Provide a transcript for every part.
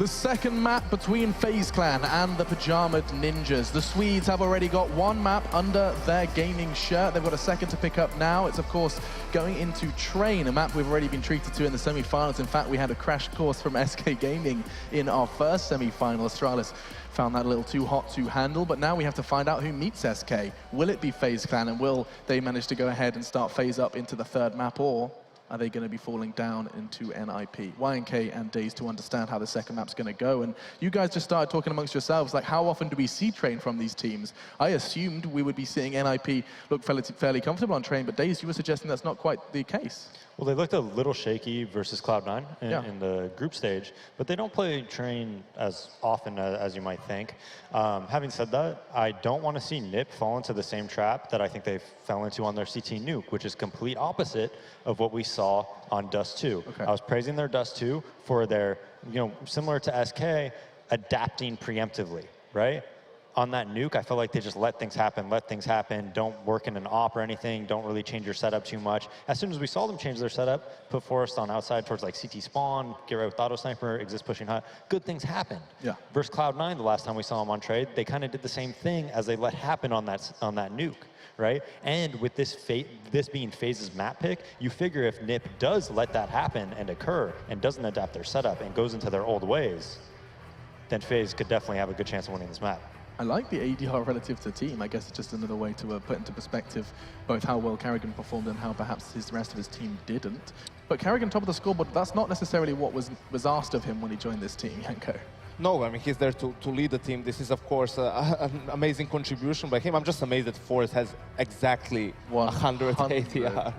The second map between FaZe Clan and the Pajamaed Ninjas. The Swedes have already got one map under their gaming shirt. They've got a second to pick up now. It's, of course, going into Train, a map we've already been treated to in the semi-finals. In fact, we had a crash course from SK Gaming in our first semi-final. Astralis found that a little too hot to handle, but now we have to find out who meets SK. Will it be FaZe Clan, and will they manage to go ahead and start FaZe up into the third map, or are they going to be falling down into NiP? YNK and Days to understand how the second map's going to go. And you guys just started talking amongst yourselves, like, how often do we see Train from these teams? I assumed we would be seeing NiP look fairly comfortable on Train, but Days, you were suggesting that's not quite the case. Well, they looked a little shaky versus Cloud9 in the group stage, but they don't play Train as often as you might think. Having said that, I don't want to see NiP fall into the same trap that I think they fell into on their CT nuke, which is complete opposite of what we saw on Dust 2. Okay. I was praising their Dust 2 for their, similar to SK, adapting preemptively, right? On that nuke, I felt like they just let things happen, don't work in an op or anything, don't really change your setup too much. As soon as we saw them change their setup, put Forrest on outside towards like CT spawn, get right with auto sniper, exist pushing hot, good things happened. Yeah. Versus Cloud9, the last time we saw them on trade, they kind of did the same thing as they let happen on that nuke, right? And with this being FaZe's map pick, you figure if NiP does let that happen and occur and doesn't adapt their setup and goes into their old ways, then FaZe could definitely have a good chance of winning this map. I like the ADR relative to team. I guess it's just another way to put into perspective both how well Carrigan performed and how perhaps the rest of his team didn't. But Carrigan top of the scoreboard, that's not necessarily what was asked of him when he joined this team, Yanko. No, I mean, he's there to lead the team. This is, of course, an amazing contribution by him. I'm just amazed that Forrest has exactly 100 ADR.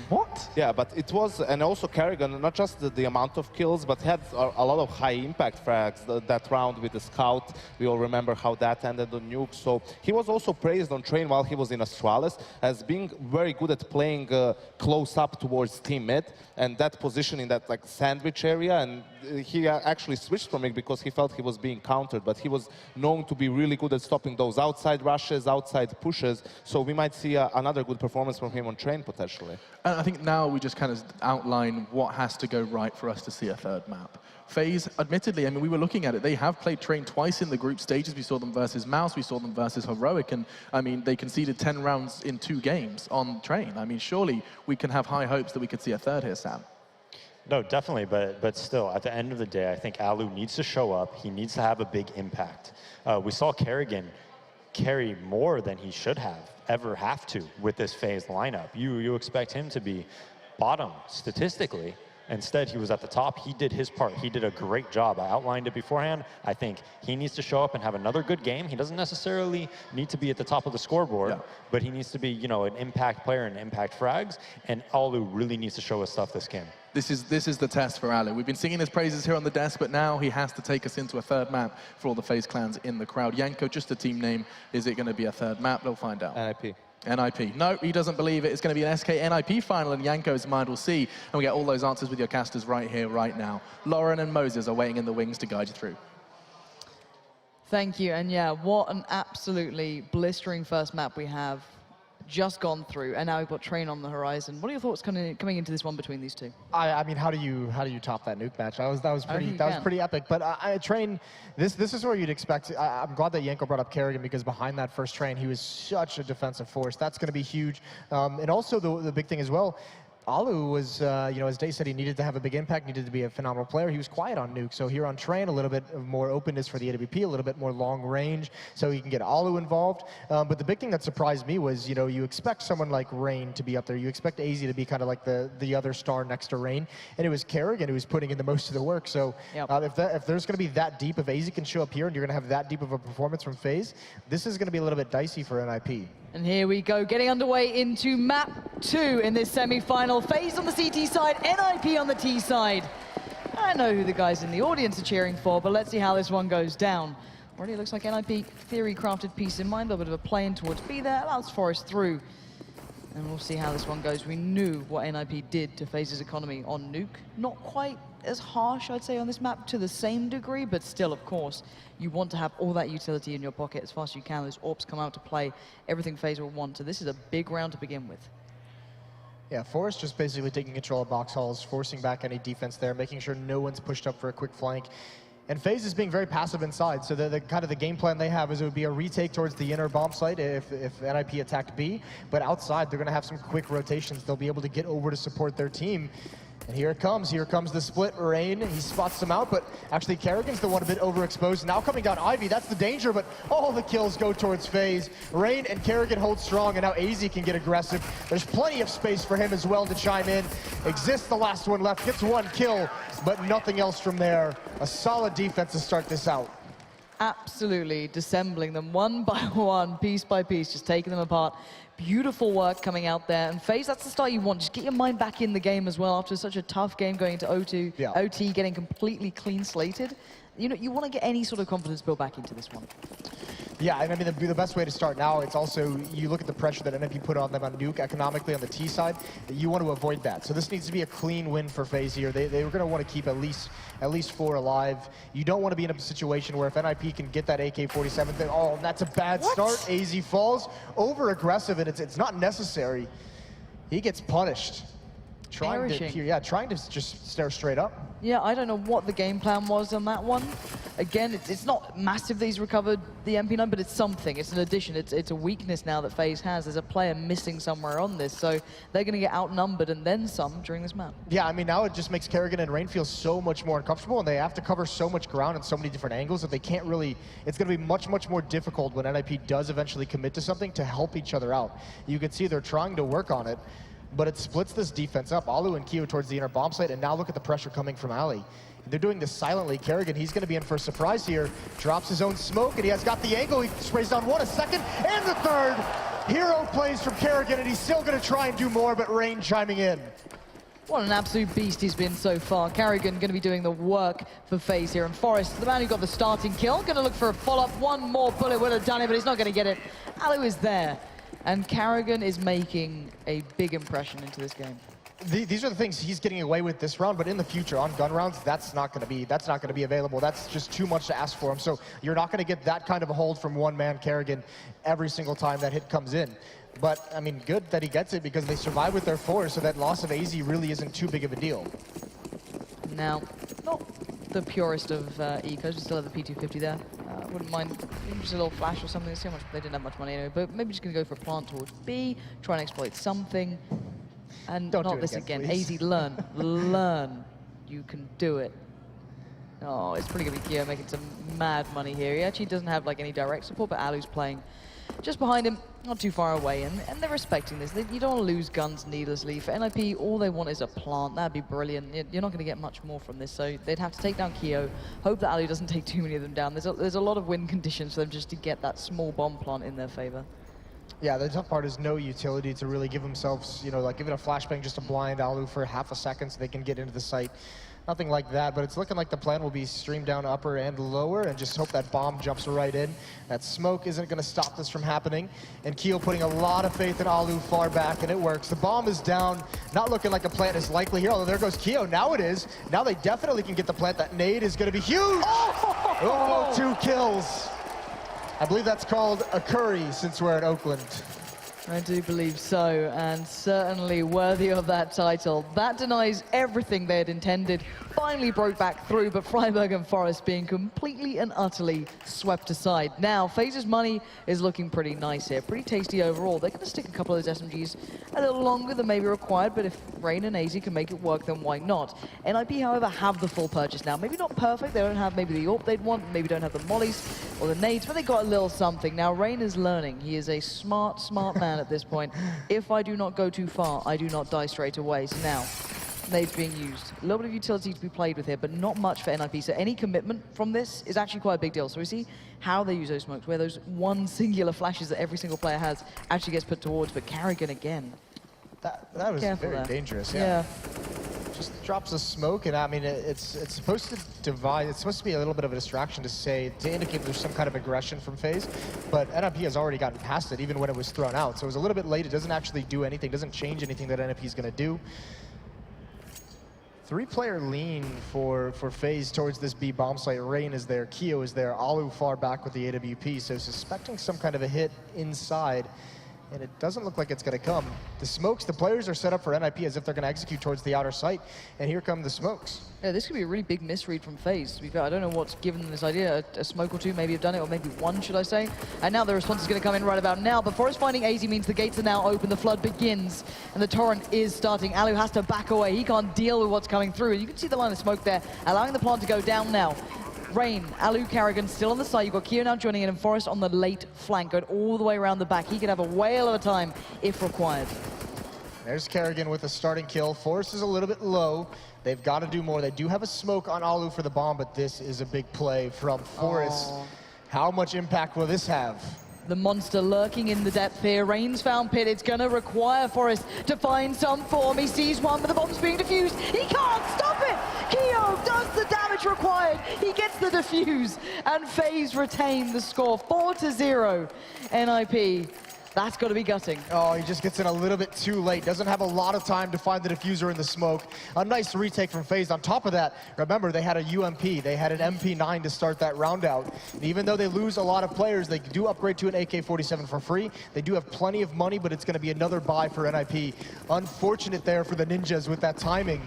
What? Yeah, but it was, and also Carrigan, not just the amount of kills, but had a lot of high impact frags. That round with the Scout, we all remember how that ended on Nuke. So he was also praised on Train while he was in Astralis as being very good at playing close up towards team mid, and that position in that like sandwich area. And he actually switched from it because he felt he was being countered, but he was known to be really good at stopping those outside rushes, outside pushes. So we might see another good performance from him on Train potentially. And I think now we just kind of outline what has to go right for us to see a third map. FaZe, admittedly, I mean, we were looking at it. They have played Train twice in the group stages. We saw them versus Mouse, we saw them versus Heroic, and I mean, they conceded 10 rounds in 2 games on Train. I mean, surely we can have high hopes that we could see a third here, Sam. No, definitely, but still, at the end of the day, I think Alu needs to show up. He needs to have a big impact. We saw Carrigan carry more than he should ever have to with this FaZe lineup. You expect him to be bottom statistically. Instead, he was at the top. He did his part. He did a great job. I outlined it beforehand. I think he needs to show up and have another good game. He doesn't necessarily need to be at the top of the scoreboard, but he needs to be, an impact player and impact frags. And Alu really needs to show us stuff this game. This is the test for Alu. We've been singing his praises here on the desk, but now he has to take us into a third map for all the FaZe clans in the crowd. Yanko, just a team name. Is it going to be a third map? They'll find out. NiP. NiP. No, he doesn't believe it. It's going to be an SK NiP final, and Yanko's mind will see. And we get all those answers with your casters right here, right now. Lauren and Moses are waiting in the wings to guide you through. Thank you. And yeah, what an absolutely blistering first map we have just gone through, and now we've got Train on the horizon. What are your thoughts coming into this one between these two? I mean, how do you top that nuke match? That was pretty epic. But Train, this is where you'd expect. I'm glad that Yanko brought up Carrigan, because behind that first Train, he was such a defensive force. That's going to be huge. And also the big thing as well, Alu was, as Day said, he needed to have a big impact, needed to be a phenomenal player. He was quiet on Nuke, so here on Train, a little bit more openness for the AWP, a little bit more long range, so you can get Alu involved. But the big thing that surprised me was, you expect someone like Rain to be up there. You expect AZ to be kind of like the other star next to Rain, and it was Carrigan who was putting in the most of the work. So if there's going to be that deep, if AZ can show up here and you're going to have that deep of a performance from FaZe, this is going to be a little bit dicey for NiP. And here we go, getting underway into map 2 in this semi-final. FaZe on the CT side, NiP on the T side. I know who the guys in the audience are cheering for, but let's see how this one goes down. Already looks like NiP theory-crafted piece in mind, a little bit of a play in towards B there, allows Forrest through. And we'll see how this one goes. We knew what NiP did to FaZe's economy on Nuke. Not quite as harsh, I'd say, on this map to the same degree, but still, of course, you want to have all that utility in your pocket as fast as you can. Those AWPs come out to play, everything FaZe will want. So this is a big round to begin with. Yeah, Forrest just basically taking control of box halls, forcing back any defense there, making sure no one's pushed up for a quick flank. And FaZe is being very passive inside, so the kind of the game plan they have is it would be a retake towards the inner bomb site if NiP attacked B, but outside they're going to have some quick rotations. They'll be able to get over to support their team. And here comes the split. Rain, he spots them out, but actually Kerrigan's the one a bit overexposed. Now coming down Ivy, that's the danger, but all the kills go towards FaZe. Rain and Kerrigan hold strong, and now AZ can get aggressive. There's plenty of space for him as well to chime in. Exists the last one left, gets one kill, but nothing else from there. A solid defense to start this out. Absolutely dissembling them one by one, piece by piece, just taking them apart. Beautiful work coming out there. And FaZe, that's the start you want. Just get your mind back in the game as well after such a tough game going into OT, getting completely clean slated. You know, you want to get any sort of confidence built back into this one. Yeah, and I mean, the best way to start now, it's also, you look at the pressure that NiP put on them on Nuke economically on the T side, you want to avoid that. So this needs to be a clean win for FaZe here. They were going to want to keep at least 4 alive. You don't want to be in a situation where if NiP can get that AK-47, then, oh, that's a bad start. AZ falls, over-aggressive, and it's not necessary. He gets punished. Trying to just stare straight up. Yeah, I don't know what the game plan was on that one. Again, it's not massive that he's recovered the MP9, but it's something. It's an addition. It's a weakness now that FaZe has. There's a player missing somewhere on this, so they're going to get outnumbered and then some during this map. Yeah, I mean, now it just makes Kerrigan and Rain feel so much more uncomfortable, and they have to cover so much ground in so many different angles that they can't really... It's going to be much, much more difficult when NiP does eventually commit to something to help each other out. You can see they're trying to work on it, but it splits this defense up. Alu and Keo towards the inner bomb site, and now look at the pressure coming from Ali. They're doing this silently. Kerrigan, he's going to be in for a surprise here. Drops his own smoke, and he has got the angle. He sprays down one, a second, and the third. Hero plays from Kerrigan, and he's still going to try and do more, but Rain chiming in. What an absolute beast he's been so far. Kerrigan going to be doing the work for FaZe here. And Forrest, the man who got the starting kill, going to look for a follow-up. One more bullet would have done it, but he's not going to get it. Alu is there. And Kerrigan is making a big impression into this game. These are the things he's getting away with this round, but in the future, on gun rounds, that's not going to be available. That's just too much to ask for him. So you're not going to get that kind of a hold from one man Kerrigan every single time that hit comes in. But I mean, good that he gets it because they survive with their 4, so that loss of AZ really isn't too big of a deal. Now, not the purest of ecos. We still have the P250 there. Wouldn't mind just a little flash or something. Let's see how much they didn't have much money anyway. But maybe just going to go for a plant towards B, try and exploit something. And Don't not do this again, again. AZ, learn. Learn. You can do it. Oh, it's pretty good with Keo making some mad money here. He actually doesn't have like any direct support, but Alu's playing just behind him, not too far away, and they're respecting this. You don't want to lose guns needlessly. For NiP, all they want is a plant. That'd be brilliant. You're not going to get much more from this, so they'd have to take down Keo, hope that Alu doesn't take too many of them down. There's a lot of win conditions for them just to get that small bomb plant in their favor. Yeah, the tough part is no utility to really give themselves, you know, like give it a flashbang just to blind Alu for half a second so they can get into the site. Nothing like that, but it's looking like the plan will be stream down upper and lower and just hope that bomb jumps right in. That smoke isn't going to stop this from happening. And Keo putting a lot of faith in Alu far back, and it works. The bomb is down, not looking like a plant is likely here, although there goes Keo. Now it is. Now they definitely can get the plant. That nade is going to be huge! Oh, 2 kills. I believe that's called a curry since we're in Oakland. I do believe so, and certainly worthy of that title. That denies everything they had intended. Finally broke back through, but Freiburg and Forrest being completely and utterly swept aside. Now, FaZe's money is looking pretty nice here, pretty tasty overall. They're going to stick a couple of those SMGs a little longer than maybe required, but if Rain and AZ can make it work, then why not? NiP, however, have the full purchase now. Maybe not perfect, they don't have maybe the AWP they'd want, maybe don't have the mollies or the nades, but they got a little something. Now, Rain is learning. He is a smart man at this point. If I do not go too far, I do not die straight away. So now, nades being used. A little bit of utility to be played with here, but not much for NiP. So any commitment from this is actually quite a big deal. So we see how they use those smokes, where those one singular flashes that every single player has actually gets put towards, but Kerrigan again. That was very dangerous, yeah. Just drops a smoke, and I mean, it's supposed to divide, it's supposed to be a little bit of a distraction to indicate there's some kind of aggression from FaZe, but NiP has already gotten past it, even when it was thrown out. So it was a little bit late. It doesn't actually do anything, doesn't change anything that NiP is going to do. 3-player lean for FaZe towards this B bomb site. Rain is there, Keo is there, Alu far back with the AWP, so suspecting some kind of a hit inside. and it doesn't look like it's going to come. The smokes, the players are set up for NiP as if they're going to execute towards the outer site, and here come the smokes. Yeah, this could be a really big misread from FaZe. To be fair, I don't know what's given them this idea. A smoke or two maybe have done it, or maybe one, should I say. And now the response is going to come in right about now. But Forest finding AZ means the gates are now open, the flood begins, and the torrent is starting. Alu has to back away. He can't deal with what's coming through. And you can see the line of smoke there, allowing the plant to go down now. Rain, Alu, Karrigan still on the side. You've got Keo now joining in, and Forest on the late flank, going all the way around the back. He could have a whale of a time if required. There's Karrigan with a starting kill. Forest is a little bit low. They've got to do more. They do have a smoke on Alu for the bomb, but this is a big play from Forest. Oh. How much impact will this have? The monster lurking in the depth here. Rain's found Pit. It's going to require Forest to find some form. He sees one, but the bomb's being defused. He can't stop it! Keo does the damage required. He gets the defuse, and FaZe retain the score. 4-0. NiP. That's got to be gutting. Oh, he just gets in a little bit too late. Doesn't have a lot of time to find the diffuser in the smoke. A nice retake from FaZe. On top of that, remember, they had a UMP. They had an MP9 to start that round out. And even though they lose a lot of players, they do upgrade to an AK-47 for free. They do have plenty of money, but it's going to be another buy for NiP. Unfortunate there for the Ninjas with that timing.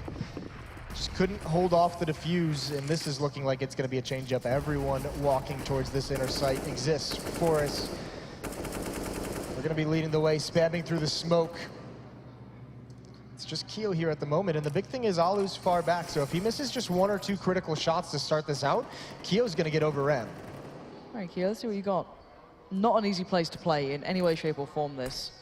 Just couldn't hold off the defuse, and this is looking like it's going to be a change-up. Everyone walking towards this inner site exists. Forest. We're going to be leading the way, spamming through the smoke. It's just Keo here at the moment, and the big thing is Alu's far back, so if he misses just one or two critical shots to start this out, Keo's going to get overran. All right, Keo, let's see what you got. Not an easy place to play in any way, shape, or form, this.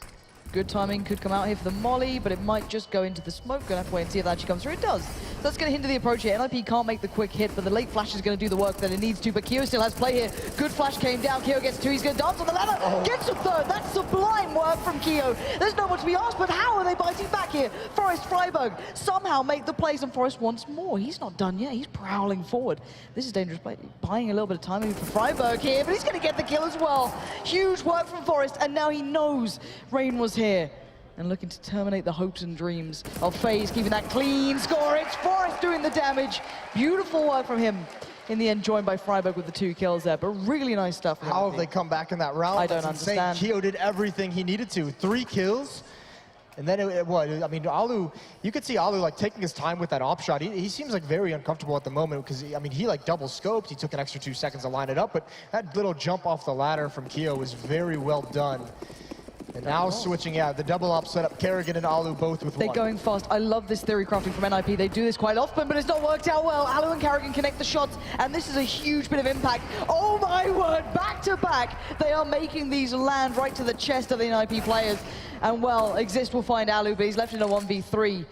Good timing could come out here for the molly, but it might just go into the smoke. Gonna have to wait and see if that actually comes through. It does. So that's gonna hinder the approach here. NiP can't make the quick hit, but the late flash is gonna do the work that it needs to. But Keo still has play here. Good flash came down. Keo gets two. He's gonna dance on the ladder. Gets a third. That's sublime work from Keo. There's no more to be asked, but how are they biting back here? Forest Freiburg somehow make the plays, and Forest wants more. He's not done yet. He's prowling forward. This is dangerous play. Buying a little bit of time maybe for Freiburg here, but he's gonna get the kill as well. Huge work from Forest, and now he knows Rain was here. And looking to terminate the hopes and dreams of FaZe, keeping that clean score. It's Forest doing the damage. Beautiful work from him. In the end, joined by Freiburg with the 2 kills there, but really nice stuff. How have they come back in that round? I don't understand. Keo did everything he needed to. 3 kills. And then I mean, Alu, you could see Alu like taking his time with that op shot. He seems like very uncomfortable at the moment because, I mean, he like double scoped. He took an extra 2 seconds to line it up, but that little jump off the ladder from Keo was very well done. And now switching out, the double op setup, Karrigan and Alu both with 1. They're going fast. I love this theory crafting from NiP. They do this quite often, but it's not worked out well. Alu and Karrigan connect the shots, and this is a huge bit of impact. Oh my word, back to back. They are making these land right to the chest of the NiP players. And well, Exist will find Alu, but he's left in a 1v3.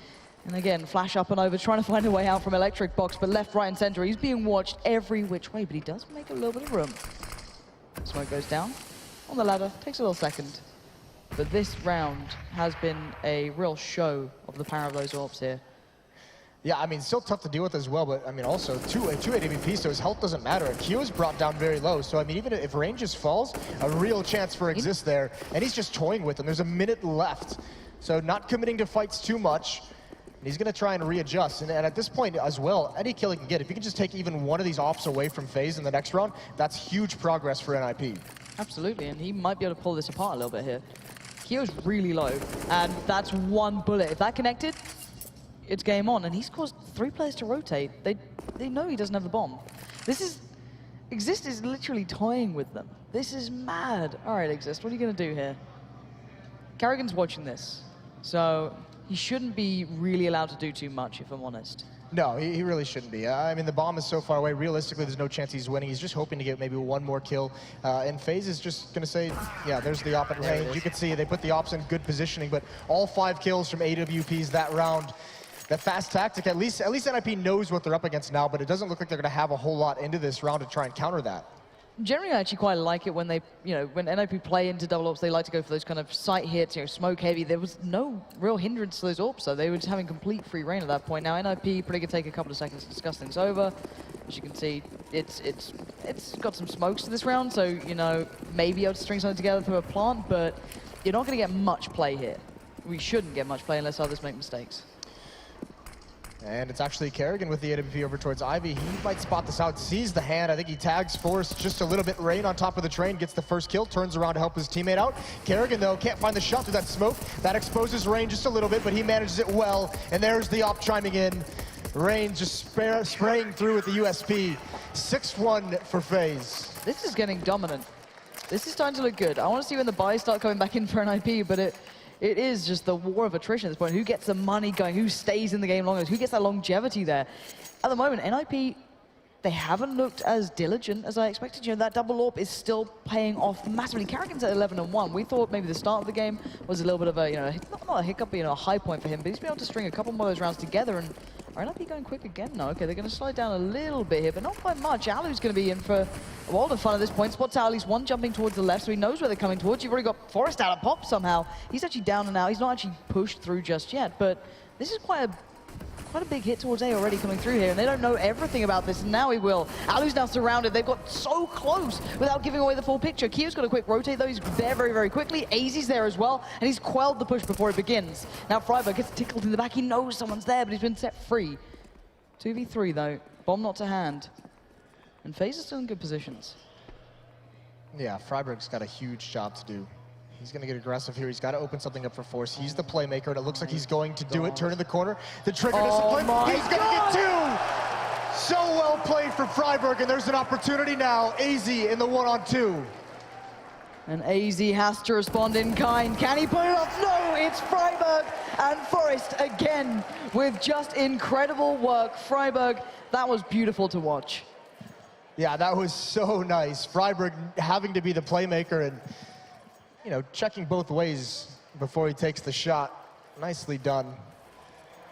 And again, flash up and over, trying to find a way out from Electric Box, but left, right, and center. He's being watched every which way, but he does make a little bit of room. Smoke goes down on the ladder, takes a little second. But this round has been a real show of the power of those orbs here. Yeah, I mean, still tough to deal with as well, but I mean, also, 2 AWP, so his health doesn't matter. And Keo's brought down very low, so I mean, even if range just falls, a real chance for Exist there. And he's just toying with him. There's a minute left, so not committing to fights too much. And he's going to try and readjust. And at this point as well, any kill he can get, if he can just take even one of these ops away from FaZe in the next round, that's huge progress for NiP. Absolutely, and he might be able to pull this apart a little bit here. Keo's really low, and that's 1 bullet. If that connected, it's game on, and he's caused 3 players to rotate. They know he doesn't have the bomb. Exist is literally toying with them. This is mad. All right, Exist, what are you gonna do here? Karrigan's watching this, so he shouldn't be really allowed to do too much, if I'm honest. No, he really shouldn't be. I mean, the bomb is so far away. Realistically, there's no chance he's winning. He's just hoping to get maybe 1 more kill. And FaZe is just going to say, yeah, there's the op at range. You can see they put the ops in good positioning, but all 5 kills from AWPs that round. That fast tactic, at least NiP knows what they're up against now, but it doesn't look like they're going to have a whole lot into this round to try and counter that. Generally, I actually quite like it when they, when NiP play into double ops, they like to go for those kind of sight hits, smoke heavy. There was no real hindrance to those ops, so they were just having complete free reign at that point. Now, NiP probably could take a couple of seconds to discuss things over. As you can see, it's got some smokes to this round, so, maybe able to string something together through a plant, but you're not going to get much play here. We shouldn't get much play unless others make mistakes. And it's actually Kerrigan with the AWP over towards Ivy. He might spot this out, sees the hand. I think he tags Forrest just a little bit. Rain on top of the train, gets the first kill, turns around to help his teammate out. Kerrigan, though, can't find the shot through that smoke. That exposes Rain just a little bit, but he manages it well. And there's the op chiming in. Rain just spraying through with the USP. 6-1 for FaZe. This is getting dominant. This is starting to look good. I want to see when the buys start coming back in for NiP, but it is just the war of attrition at this point. Who gets the money going? Who stays in the game longer? Who gets that longevity there? At the moment, NiP, they haven't looked as diligent as I expected. You know, that double AWP is still paying off massively. Kerrigan's at 11-1. We thought maybe the start of the game was a little bit of a, you know, not a hiccup, but, you know, a high point for him. But he's been able to string a couple more of those rounds together. And are NiP going quick again? No, okay, they're going to slow down a little bit here, but not quite much. Alu's going to be in for a world of fun at this point. Spots out at least one jumping towards the left, so he knows where they're coming towards. You've already got Forrest out of pop somehow. He's actually down and out. He's not actually pushed through just yet, but this is quite a big hit towards A already coming through here, and they don't know everything about this, and now he will. Alu's now surrounded. They've got so close without giving away the full picture. Kio's got a quick rotate, though. He's there very, very quickly. AZ's there as well, and he's quelled the push before it begins. Now Freiburg gets tickled in the back. He knows someone's there, but he's been set free. 2v3, though. Bomb not to hand. And FaZe is still in good positions. Yeah, Freiburg's got a huge job to do. He's going to get aggressive here. He's got to open something up for Force. He's the playmaker, and it looks like he's going to do it. Turn in the corner. The trigger discipline. He's going to get two! So well played for Freiburg, and there's an opportunity now. AZ in the 1-on-2. And AZ has to respond in kind. Can he put it off? No, it's Freiburg and Forrest again with just incredible work. Freiburg, that was beautiful to watch. Yeah, that was so nice. Freiburg having to be the playmaker and, you know, checking both ways before he takes the shot. Nicely done.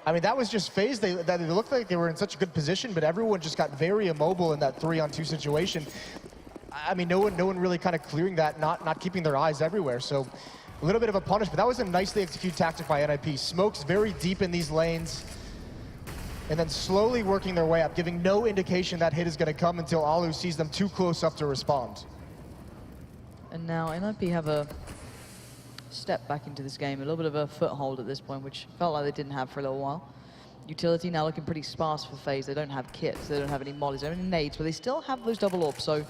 I mean, that was just FaZe. They looked like they were in such a good position, but everyone just got very immobile in that 3-on-2 situation. I mean, no one really kind of clearing that, not keeping their eyes everywhere. So a little bit of a punishment. That was a nicely executed tactic by NiP. Smokes very deep in these lanes, and then slowly working their way up, giving no indication that hit is going to come until Alu sees them too close up to respond. And now NiP have a step back into this game, a little bit of a foothold at this point, which felt like they didn't have for a little while. Utility now looking pretty sparse for FaZe. They don't have kits, they don't have any mollies, they don't have any nades, but they still have those double AWPs, so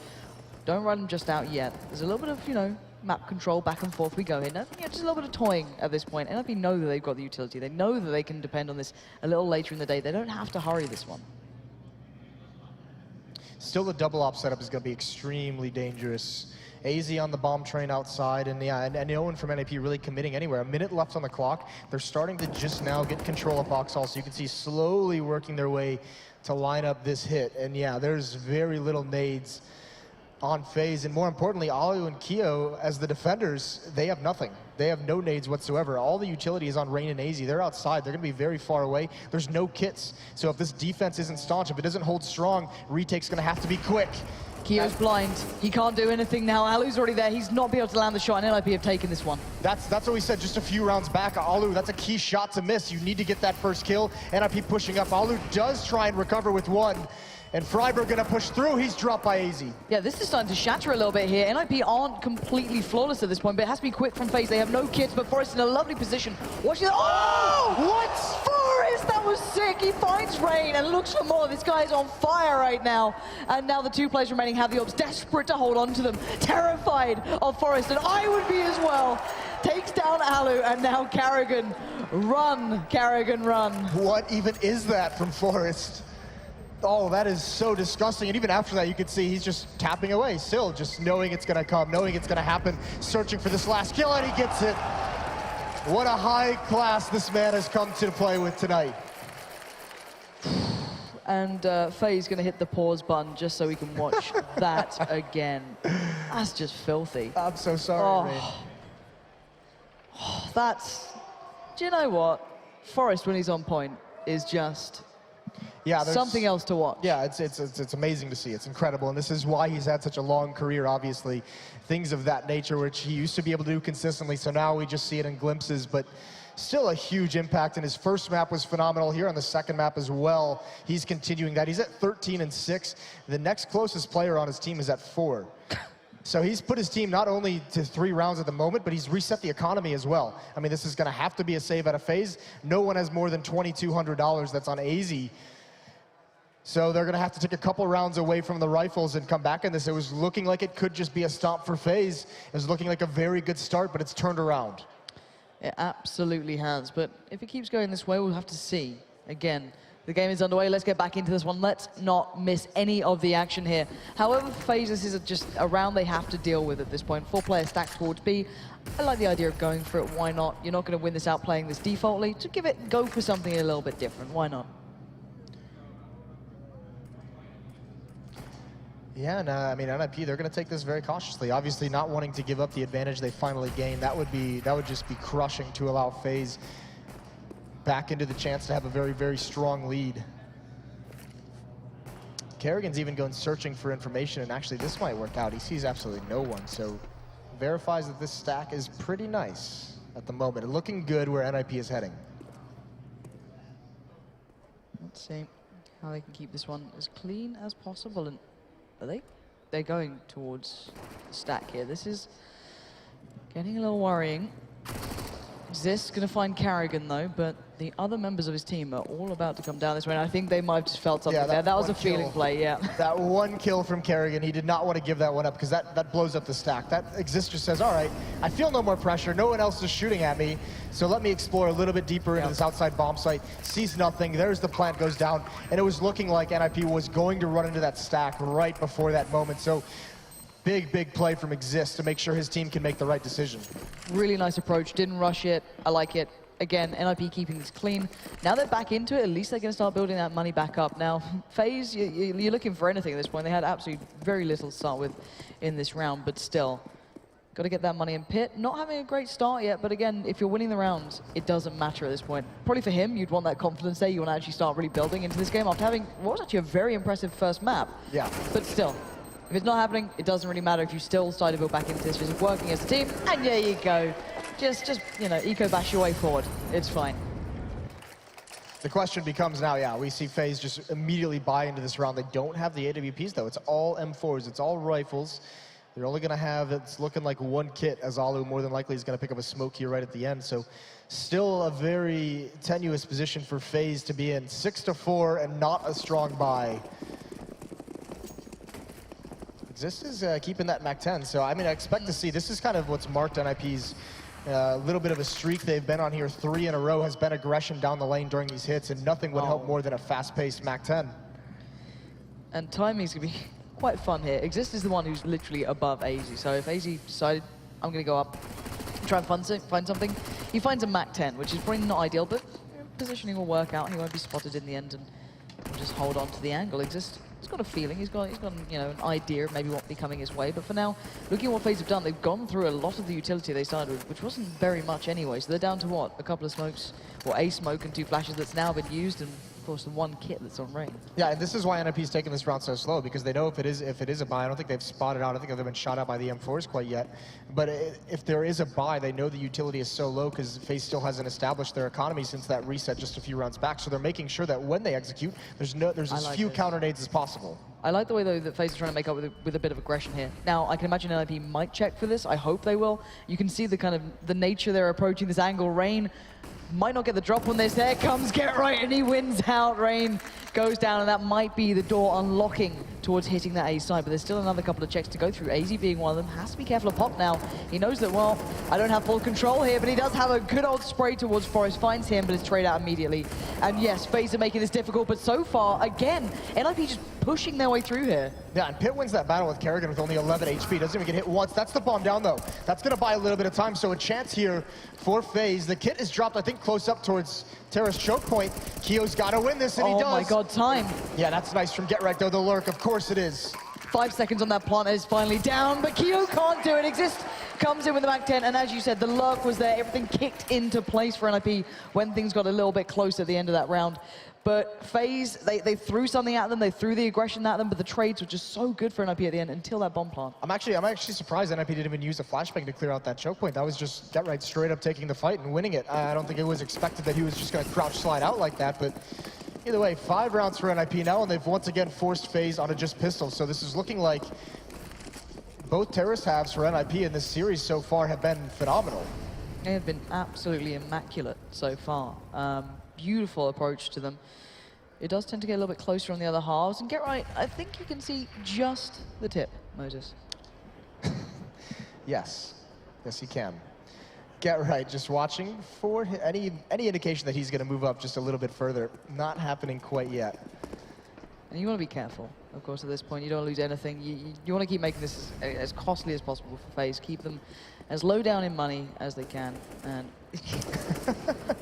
don't run them just out yet. There's a little bit of, you know, map control, back and forth we go here. No, you know, just a little bit of toying at this point. NiP know that they've got the utility. They know that they can depend on this a little later in the day. They don't have to hurry this one. Still, the double op setup is going to be extremely dangerous. AZ on the bomb train outside, and yeah, and no one from NiP really committing anywhere. A minute left on the clock. They're starting to just now get control of Boxhall, so you can see slowly working their way to line up this hit. And yeah, there's very little nades on FaZe, and more importantly, Alu and Kio, as the defenders, they have nothing. They have no nades whatsoever. All the utility is on Rain and AZ. They're outside. They're going to be very far away. There's no kits. So if this defense isn't staunch, if it doesn't hold strong, retake's going to have to be quick. Kio's blind. He can't do anything now. Alu's already there. He's not be able to land the shot, and NiP have taken this one. That's what we said just a few rounds back. Alu, that's a key shot to miss. You need to get that first kill. NiP pushing up. Alu does try and recover with one. And Freiburg gonna push through. He's dropped by AZ. Yeah, this is starting to shatter a little bit here. NiP aren't completely flawless at this point, but it has to be quick from FaZe. They have no kits, but Forrest in a lovely position. Watching that. Oh! What? Forrest, that was sick. He finds Rain and looks for more. This guy is on fire right now. And now the two players remaining have the ops, desperate to hold on to them, terrified of Forrest, and I would be as well. Takes down Alu, and now Kerrigan. Run, Kerrigan, run. What even is that from Forrest? Oh, that is so disgusting. And even after that, you can see he's just tapping away, still just knowing it's going to come, knowing it's going to happen, searching for this last kill, and he gets it. What a high class this man has come to play with tonight. And FaZe going to hit the pause button just so we can watch that again. That's just filthy. I'm so sorry, man. Oh, that's... Do you know what? Forrest, when he's on point, is just... Yeah, something else to watch. Yeah, it's amazing to see. It's incredible, and this is why he's had such a long career, obviously. Things of that nature, which he used to be able to do consistently, so now we just see it in glimpses, but still a huge impact, and his first map was phenomenal. Here on the second map as well, he's continuing that. He's at 13 and 6. The next closest player on his team is at 4. So he's put his team not only to 3 rounds at the moment, but he's reset the economy as well. I mean, this is going to have to be a save out of FaZe. No one has more than $2,200 that's on AZ. So they're going to have to take a couple rounds away from the rifles and come back in this. It was looking like it could just be a stomp for FaZe. It was looking like a very good start, but it's turned around. It absolutely has. But if it keeps going this way, we'll have to see. Again, the game is underway. Let's get back into this one. Let's not miss any of the action here. However, FaZe, this is just a round they have to deal with at this point. 4 players stacked towards B. I like the idea of going for it. Why not? You're not going to win this out playing this defaultly. To go for something a little bit different. Why not? Yeah, and I mean, NiP, they're going to take this very cautiously. Obviously, not wanting to give up the advantage they finally gained. That would just be crushing to allow FaZe back into the chance to have a very, very strong lead. Kerrigan's even going searching for information, and actually this might work out. He sees absolutely no one, so verifies that this stack is pretty nice at the moment. Looking good where NiP is heading. Let's see how they can keep this one as clean as possible. And are they're going towards the stack here. This is getting a little worrying. Zist going to find Kerrigan though, but the other members of his team are all about to come down this way, and I think they might have just felt something there. That was a feeling play, yeah. That one kill from Kerrigan, he did not want to give that one up because that blows up the stack. That Exist just says, all right, I feel no more pressure, no one else is shooting at me, so let me explore a little bit deeper into this outside bomb site. Sees nothing, there's the plant, goes down, and it was looking like NiP was going to run into that stack right before that moment. So big, big play from Exist to make sure his team can make the right decision. Really nice approach, didn't rush it, I like it. Again, NiP keeping this clean. Now they're back into it, at least they're going to start building that money back up. Now, FaZe, you're looking for anything at this point. They had absolutely very little to start with in this round, but still, got to get that money in pit. Not having a great start yet, but again, if you're winning the rounds, it doesn't matter at this point. Probably for him, you'd want that confidence there. You want to actually start really building into this game after having what was actually a very impressive first map. Yeah. But still, if it's not happening, it doesn't really matter if you still decide to build back into this. Just working as a team, and there you go. Just you know, eco-bash your way forward. It's fine. The question becomes now, yeah, we see FaZe just immediately buy into this round. They don't have the AWPs, though. It's all M4s. It's all rifles. They're only going to have, it's looking like one kit, as Alu more than likely is going to pick up a smoke here right at the end. So still a very tenuous position for FaZe to be in. 6-4 and not a strong buy. Exist is keeping that MAC-10. So, I mean, I expect to see, this is kind of what's marked NiP's little bit of a streak they've been on here. 3 in a row has been aggression down the lane during these hits, and nothing would help more than a fast-paced MAC-10. And timing's going to be quite fun here. Exist is the one who's literally above AZ. So if AZ decided, I'm going to go up and try and find something, he finds a MAC-10, which is probably not ideal, but positioning will work out. He won't be spotted in the end, and he'll just hold on to the angle. Exist, he's got a feeling, he's got you know, an idea of maybe what will be coming his way. But for now, looking at what FaZe have done, they've gone through a lot of the utility they started with, which wasn't very much anyway. So they're down to what? A couple of smokes, or a smoke and 2 flashes that's now been used, and of course the 1 kit that's on rain. Yeah, and this is why NiP's taking this round so slow, because they know if it is a buy, I don't think they've spotted out. I think they've been shot out by the M4s quite yet. But if there is a buy, they know the utility is so low because FaZe still hasn't established their economy since that reset just a few rounds back. So they're making sure that when they execute, there's as few counter nades as possible. I like the way, though, that FaZe is trying to make up with a bit of aggression here. Now, I can imagine NiP might check for this. I hope they will. You can see the nature they're approaching this angle. Rain might not get the drop on this. There comes Get Right, and he wins out. Rain goes down, and that might be the door unlocking towards hitting that A side, but there's still another couple of checks to go through. AZ being one of them, has to be careful of Pop now. He knows that, well, I don't have full control here, but he does have a good old spray towards Forest, finds him, but it's trade out immediately. And yes, FaZe are making this difficult, but so far, again, NiP just pushing their way through here. Yeah, and Pitt wins that battle with Kerrigan with only 11 HP. Doesn't even get hit once. That's the bomb down, though. That's going to buy a little bit of time, so a chance here for FaZe. The kit is dropped, I think, close up towards Terra's choke point. Keo's got to win this, and he does. Oh my god, time. Yeah, that's nice from Get Right, though. The lurk, of course it is. 5 seconds on that plant is finally down, but Keo can't do it. Exist comes in with the MAC-10, and as you said, the lurk was there. Everything kicked into place for NiP when things got a little bit close at the end of that round. But FaZe, they threw something at them, they threw the aggression at them, but the trades were just so good for NiP at the end until that bomb plant. I'm actually surprised NiP didn't even use a flashbang to clear out that choke point. That was just Get Right straight up taking the fight and winning it. I don't think it was expected that he was just going to crouch slide out like that, but either way, 5 rounds for NiP now, and they've once again forced FaZe onto just pistols. So this is looking like both terrorist halves for NiP in this series so far have been phenomenal. They have been absolutely immaculate so far. Beautiful approach to them. It does tend to get a little bit closer on the other halves. And get right, I think you can see just the tip, Moses. Yes, yes, he can. Get right, just watching for any indication that he's going to move up just a little bit further. Not happening quite yet. And you want to be careful, of course, at this point. You don't lose anything. You want to keep making this as costly as possible for FaZe. Keep them as low down in money as they can. And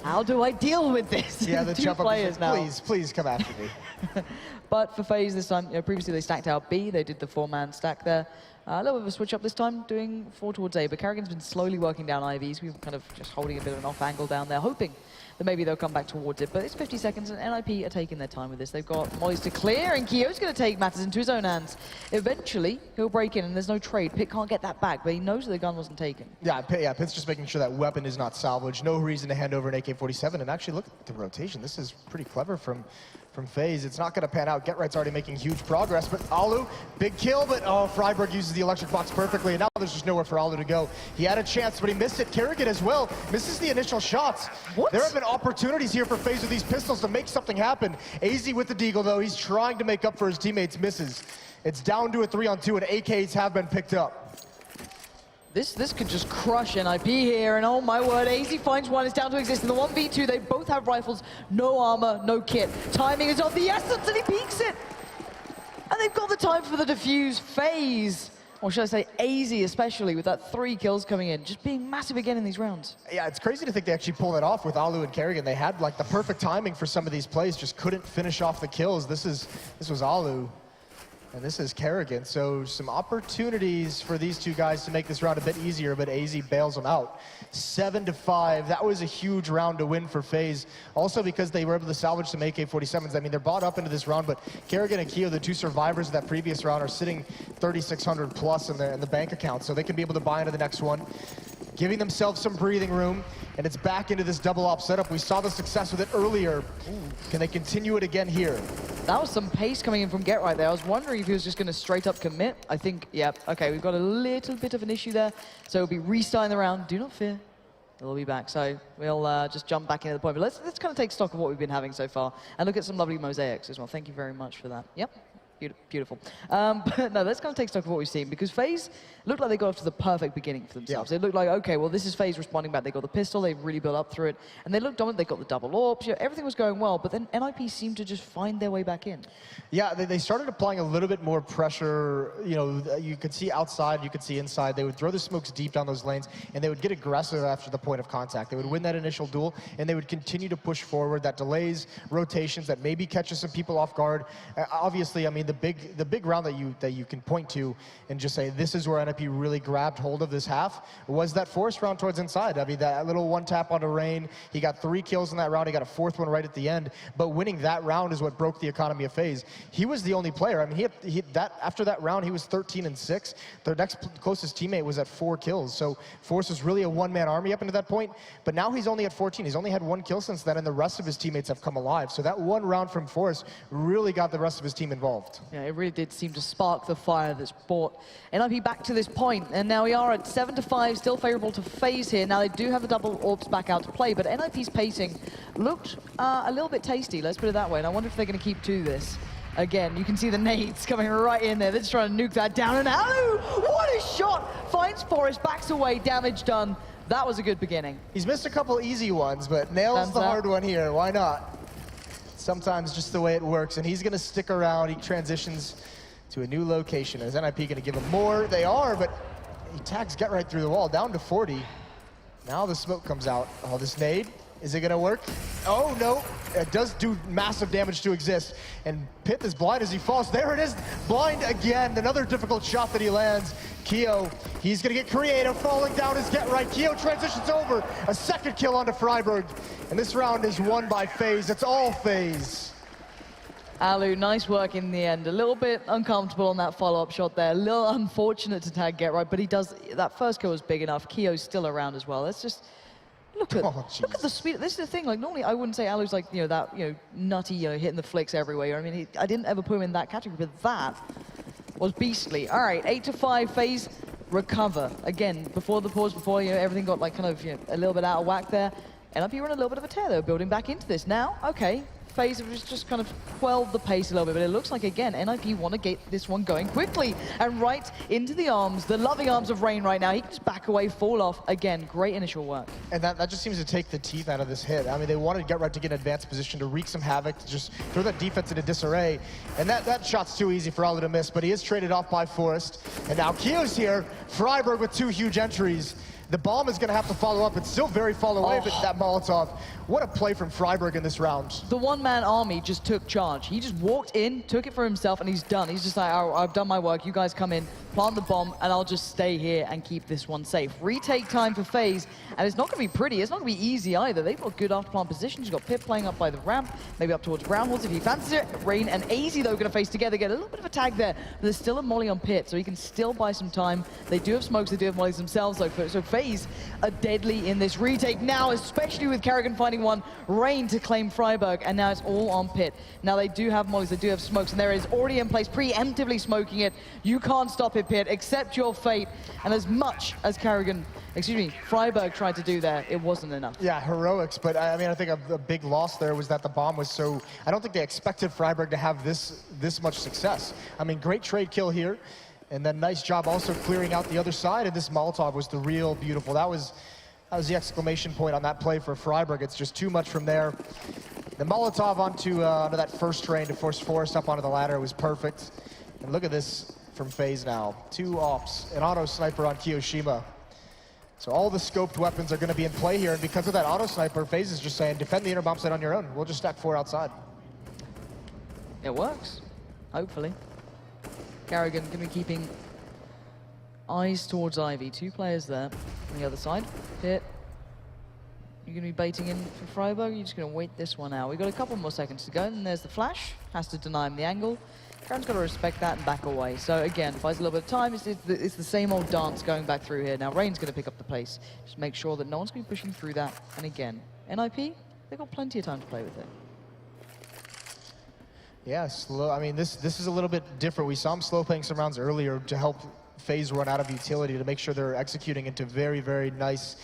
how do I deal with this? Yeah, the two jump players up, now. please come after me. But for FaZe this time, previously they stacked out B. They did the 4-man stack there. A little bit of a switch up this time, doing 4 towards A. But Karrigan's been slowly working down IVs. We've kind of just holding a bit of an off angle down there, hoping that maybe they'll come back towards it. But it's 50 seconds, and NiP are taking their time with this. They've got mollies to clear, and Kyo's going to take matters into his own hands. Eventually, he'll break in, and there's no trade. Pit can't get that back, but he knows that the gun wasn't taken. Yeah, Pit's just making sure that weapon is not salvaged. No reason to hand over an AK-47. And actually, look at the rotation. This is pretty clever from FaZe. It's not going to pan out. Get Right's already making huge progress, but Alu, big kill, but oh, Freiburg uses the electric box perfectly, and now there's just nowhere for Alu to go. He had a chance, but he missed it. Karrigan as well misses the initial shots. What? There have been opportunities here for FaZe with these pistols to make something happen. AZ with the deagle, though. He's trying to make up for his teammates' misses. It's down to a 3-on-2, and AKs have been picked up. This could just crush NiP here, and oh my word, AZ finds one, it's down to exist in the 1v2. They both have rifles, no armor, no kit. Timing is of the essence, and he peeks it. And they've got the time for the defuse. FaZe, or should I say AZ especially, with that 3 kills coming in, just being massive again in these rounds. Yeah, it's crazy to think they actually pulled that off with Alu and Karrigan. They had like the perfect timing for some of these plays, just couldn't finish off the kills. This was Alu. And this is Karrigan, so some opportunities for these two guys to make this round a bit easier, but AZ bails them out. 7-5, that was a huge round to win for FaZe. Also because they were able to salvage some AK-47s. I mean, they're bought up into this round, but Karrigan and Kyo, the 2 survivors of that previous round, are sitting 3,600 plus in the bank account, so they can be able to buy into the next one, giving themselves some breathing room, and it's back into this double op setup. We saw the success with it earlier. Can they continue it again here? That was some pace coming in from Get Right there. I was wondering if he was just going to straight up commit. I think, yeah, okay, we've got a little bit of an issue there. So we'll be restarting the round. Do not fear. They'll be back. So we'll just jump back into the point. But let's kind of take stock of what we've been having so far and look at some lovely mosaics as well. Thank you very much for that. Yep. Beautiful. But no, let's kind of take stock of what we've seen, because FaZe looked like they got off to the perfect beginning for themselves. Yeah. It looked like, okay, well, this is FaZe responding back. They got the pistol, they really built up through it, and they looked dominant. They got the double orbs, everything was going well, but then NiP seemed to just find their way back in. Yeah, they started applying a little bit more pressure. You could see outside, you could see inside. They would throw the smokes deep down those lanes, and they would get aggressive after the point of contact. They would win that initial duel, and they would continue to push forward. That delays rotations, that maybe catches some people off guard. Obviously, I mean, the big round that you can point to and just say this is where NiP really grabbed hold of this half was that forced round towards inside. I mean, that little one tap onto Rain. He got 3 kills in that round. He got a 4th one right at the end. But winning that round is what broke the economy of FaZe. He was the only player. I mean, after that round, he was 13-6. Their next closest teammate was at 4 kills. So Force was really a one-man army up into that point. But now he's only at 14. He's only had 1 kill since then, and the rest of his teammates have come alive. So that one round from Force really got the rest of his team involved. Yeah, it really did seem to spark the fire that's brought NiP back to this point. And now we are at 7-5, still favorable to FaZe here. Now they do have the double orbs back out to play, but NiP's pacing looked a little bit tasty, let's put it that way. And I wonder if they're going to keep to this. Again, you can see the nades coming right in there. They're just trying to nuke that down. And Alu, what a shot! Finds Forrest, backs away, damage done. That was a good beginning. He's missed a couple easy ones, but nails the hard one here. Why not? Sometimes just the way it works. And he's going to stick around. He transitions to a new location. Is NiP going to give him more? They are, but he tags Get Right through the wall, down to 40. Now the smoke comes out. Oh, this nade, is it going to work? Oh, no. It does do massive damage to exist. And Pith is blind as he falls. There it is, blind again. Another difficult shot that he lands. Kyo, he's going to get creative. Falling down is Get Right. Kyo transitions over. A 2nd kill onto Freiburg. And this round is won by FaZe. It's all FaZe. Alu, nice work in the end. A little bit uncomfortable on that follow-up shot there. A little unfortunate to tag Get Right, but he does. That first kill was big enough. Kyo's still around as well. Let's just look at the speed. This is the thing. Like normally, I wouldn't say Alu's like that nutty hitting the flicks everywhere. I mean, I didn't ever put him in that category, but that was beastly. All right, 8-5, FaZe recover. Again, before the pause, before everything got like kind of a little bit out of whack there. NiP were in a little bit of a tear. They were building back into this. Now, okay, FaZe have just kind of quelled the pace a little bit, but it looks like, again, NiP want to get this one going quickly and right into the arms, the loving arms of Rain right now. He can just back away, fall off. Again, great initial work. And that just seems to take the teeth out of this hit. I mean, they wanted get right to get in advanced position to wreak some havoc, to just throw that defense into disarray. And that shot's too easy for Alu to miss, but he is traded off by Forrest. And now Kio's here, Freiburg with 2 huge entries. The bomb is going to have to follow up. It's still very far away, but that Molotov. What a play from Freiburg in this round. The one-man army just took charge. He just walked in, took it for himself, and he's done. He's just like, oh, I've done my work. You guys come in, plant the bomb, and I'll just stay here and keep this one safe. Retake time for FaZe, and it's not going to be pretty. It's not going to be easy either. They've got good after-plant positions. You've got Pip playing up by the ramp, maybe up towards Brown Horse if he fancies it. Rain and AZ, though, going to face together, get a little bit of a tag there. But there's still a molly on Pit, so he can still buy some time. They do have smokes, they do have mollies themselves, though. So FaZe are deadly in this retake now, especially with Kerrigan finding one. Rain to claim Freiburg, and now it's all on Pit. Now they do have mollies, they do have smokes, and there is already in place, preemptively smoking it. You can't stop it, Pit. Accept your fate. And as much as Freiburg tried to do there, it wasn't enough. Yeah, heroics, but I mean, I think a big loss there was that the bomb was so... I don't think they expected Freiburg to have this much success. I mean, great trade kill here, and then nice job also clearing out the other side, and this Molotov was the real beautiful. That was the exclamation point on that play for Freiburg. It's just too much from there. The Molotov onto that first train to force Forrest up onto the ladder was perfect. And look at this from FaZe now. 2 ops, an auto sniper on Kiyoshima. So all the scoped weapons are going to be in play here, and because of that auto sniper, FaZe is just saying, defend the inner bomb site on your own. We'll just stack 4 outside. It works, hopefully. Kerrigan going to be keeping eyes towards Ivy. 2 players there on the other side. Pit, you're going to be baiting in for Freiburg. You're just going to wait this one out. We've got a couple more seconds to go, and there's the flash. Has to deny him the angle. Kerrigan's got to respect that and back away. So again, buys a little bit of time. It's the same old dance going back through here. Now Rain's going to pick up the pace. Just make sure that no one's going to be pushing through that. And again, NiP, they've got plenty of time to play with it. Yeah, slow. I mean, this is a little bit different. We saw him slow playing some rounds earlier to help FaZe run out of utility, to make sure they're executing into very, very nice,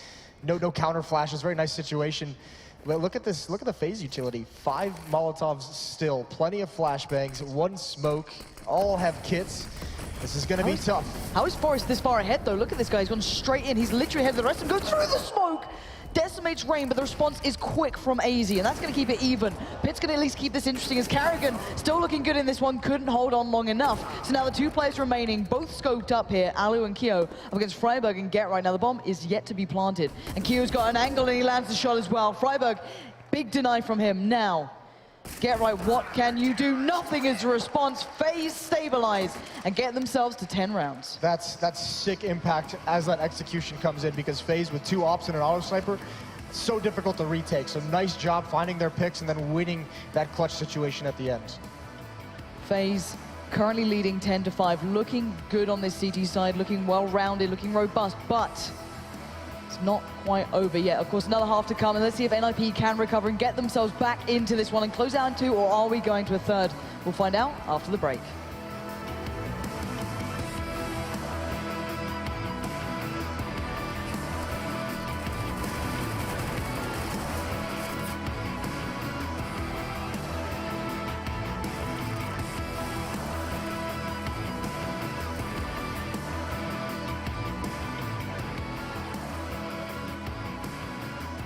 no counter flashes, very nice situation. But look at this, look at the FaZe utility. 5 Molotovs still, plenty of flashbangs, 1 smoke, all have kits. This is gonna be tough. How is Forrest this far ahead though? Look at this guy, he's gone straight in. He's literally ahead of the rest of them, goes through the smoke. Decimates Rain, but the response is quick from AZ, and that's going to keep it even. Pit's going to at least keep this interesting as Kerrigan, still looking good in this one, couldn't hold on long enough. So now the 2 players remaining, both scoped up here, Alu and Kio, up against Freiburg and Get right now. The bomb is yet to be planted, and Kio's got an angle and he lands the shot as well. Freiburg, big deny from him. Now, Get right, what can you do? Nothing is a response. FaZe stabilize and get themselves to 10 rounds. That's sick impact as that execution comes in, because FaZe with 2 ops and an auto sniper, so difficult to retake. So nice job finding their picks and then winning that clutch situation at the end. FaZe currently leading 10-5, looking good on this CT side, looking well-rounded, looking robust, but it's not quite over yet. Of course, another half to come, and let's see if NiP can recover and get themselves back into this one and close out in 2, or are we going to a 3rd? We'll find out after the break.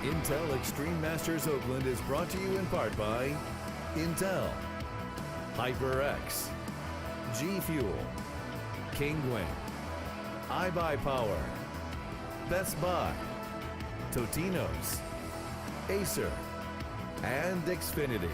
Intel Extreme Masters Oakland is brought to you in part by Intel, HyperX, G Fuel, Kingwing, iBuyPower, Best Buy, Totino's, Acer, and Xfinity.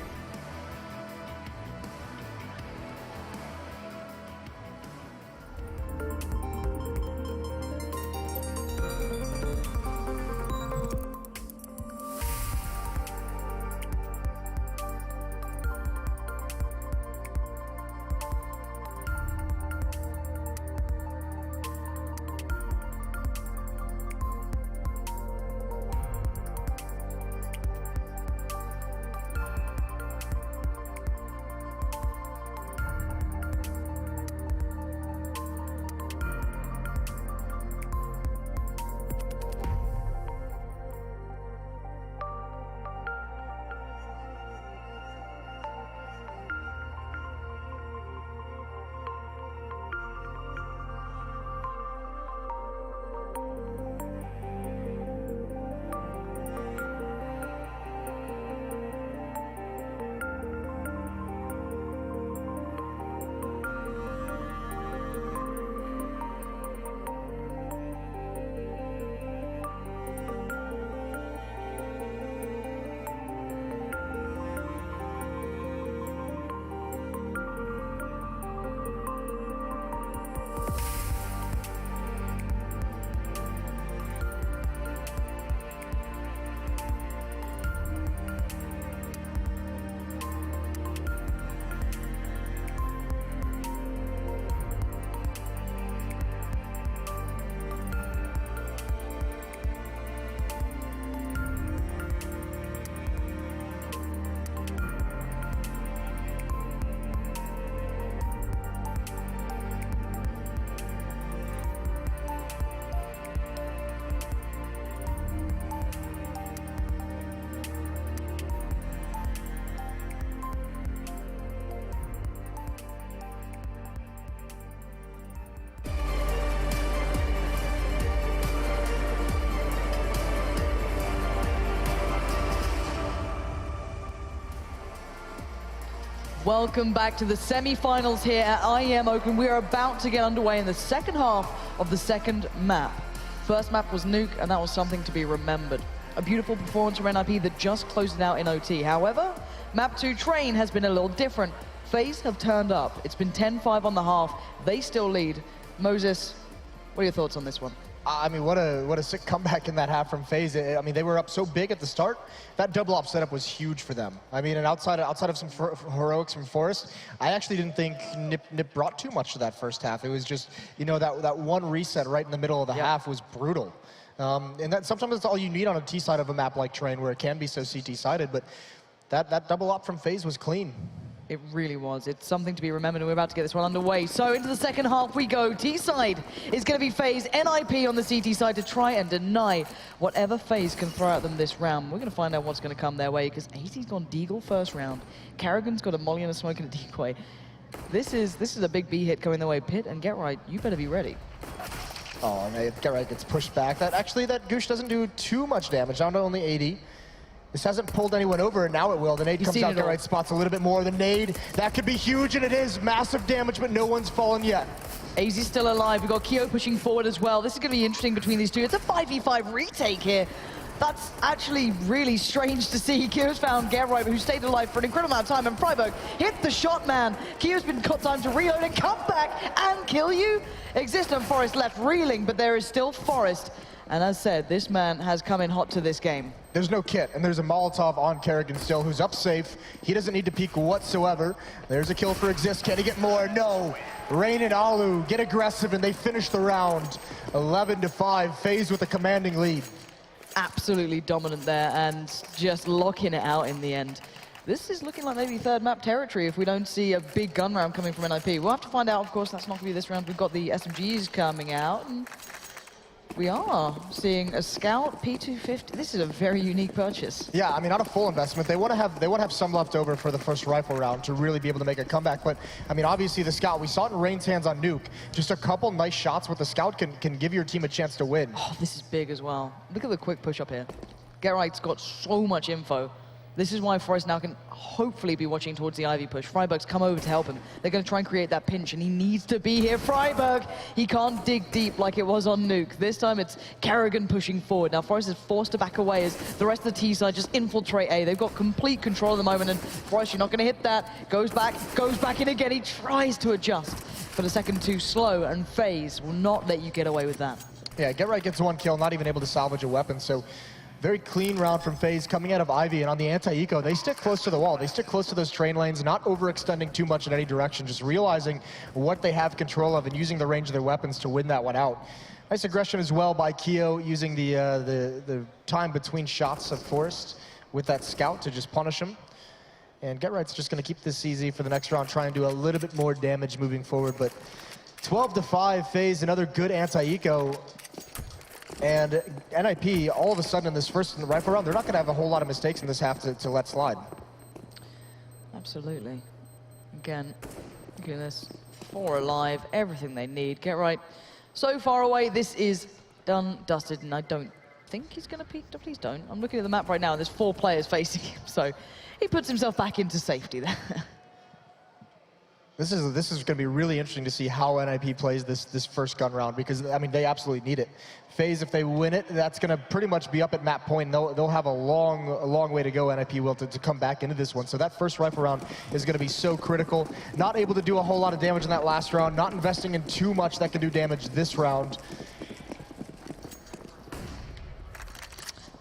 Welcome back to the semi-finals here at IEM Oakland. We are about to get underway in the second half of the second map. First map was Nuke, and that was something to be remembered. A beautiful performance from NiP that just closed it out in OT. However, map 2 Train has been a little different. FaZe have turned up. It's been 10-5 on the half. They still lead. Moses, what are your thoughts on this one? I mean, what a sick comeback in that half from FaZe. I mean, they were up so big at the start. That double op setup was huge for them. I mean, and outside of some heroics from Forest, I actually didn't think NiP brought too much to that first half. It was just, you know, that one reset right in the middle of the half was brutal. And that sometimes that's all you need on a T side of a map like Train, where it can be so CT sided. But that double op from FaZe was clean. It really was. It's something to be remembered, and we're about to get this one underway. So into the second half we go. T-side is going to be FaZe, NiP on the CT side to try and deny whatever FaZe can throw at them this round. We're going to find out what's going to come their way, because AZ's gone Deagle first round. Karrigan's got a molly and a smoke and a decoy. This is a big B hit coming their way. Pit and Get Right, you better be ready. Oh, man, Get Right gets pushed back. That Goosh doesn't do too much damage, down to only 80. This hasn't pulled anyone over, and now it will. The nade comes out, Get Right spots a little bit more. The nade, that could be huge, and it is. Massive damage, but no one's fallen yet. AZ's still alive. We've got Keo pushing forward as well. This is going to be interesting between these two. It's a 5v5 retake here. That's actually really strange to see. Keo's found Get Right, who stayed alive for an incredible amount of time, and Freiburg hit the shot, man. Keo's been got time to reload and come back and kill you. Exist and Forest left reeling, but there is still Forest. And as said, this man has come in hot to this game. There's no kit, and there's a Molotov on Karrigan still, who's up safe. He doesn't need to peek whatsoever. There's a kill for Exist. Can he get more? No. Rain and Alu get aggressive, and they finish the round. 11-5, FaZe with a commanding lead. Absolutely dominant there, and just locking it out in the end. This is looking like maybe third map territory if we don't see a big gun round coming from NiP. We'll have to find out, of course. That's not going to be this round. We've got the SMGs coming out. And we are seeing a Scout P250. This is a very unique purchase. Yeah, I mean, not a full investment. They want to have some left over for the first rifle round to really be able to make a comeback. But I mean, obviously the Scout, we saw it in Rain's hands on Nuke. Just a couple nice shots with the Scout can give your team a chance to win. Oh, this is big as well. Look at the quick push up here. Get Right's got so much info. This is why Forest now can hopefully be watching towards the Ivy push. Freiburg's come over to help him. They're going to try and create that pinch, and he needs to be here. Freiburg, he can't dig deep like it was on Nuke. This time it's Karrigan pushing forward. Now Forest is forced to back away as the rest of the T side just infiltrate A. They've got complete control at the moment, and Forest, you're not going to hit that. Goes back in again. He tries to adjust, but a second too slow, and FaZe will not let you get away with that. Yeah, Get Right gets one kill, not even able to salvage a weapon, so very clean round from FaZe coming out of Ivy, and on the anti-eco, they stick close to the wall. They stick close to those train lanes, not overextending too much in any direction, just realizing what they have control of and using the range of their weapons to win that one out. Nice aggression as well by Keo, using the time between shots of Forest with that Scout to just punish him. And Get Right's just going to keep this easy for the next round, try and do a little bit more damage moving forward. But 12-5, FaZe, another good anti-eco. And NiP, all of a sudden in this first rifle round, they're not going to have a whole lot of mistakes in this half to let slide. Absolutely. Again, goodness, 4 alive, everything they need. Get Right. So far away, this is done, dusted, and I don't think he's going to peek. Please don't. I'm looking at the map right now, and there's 4 players facing him, so he puts himself back into safety there. This is going to be really interesting to see how NiP plays this first gun round, because I mean they absolutely need it. FaZe, if they win it, that's going to pretty much be up at map point. They'll have a long way to go. NiP will to come back into this one. So that first rifle round is going to be so critical. Not able to do a whole lot of damage in that last round. Not investing in too much that can do damage this round.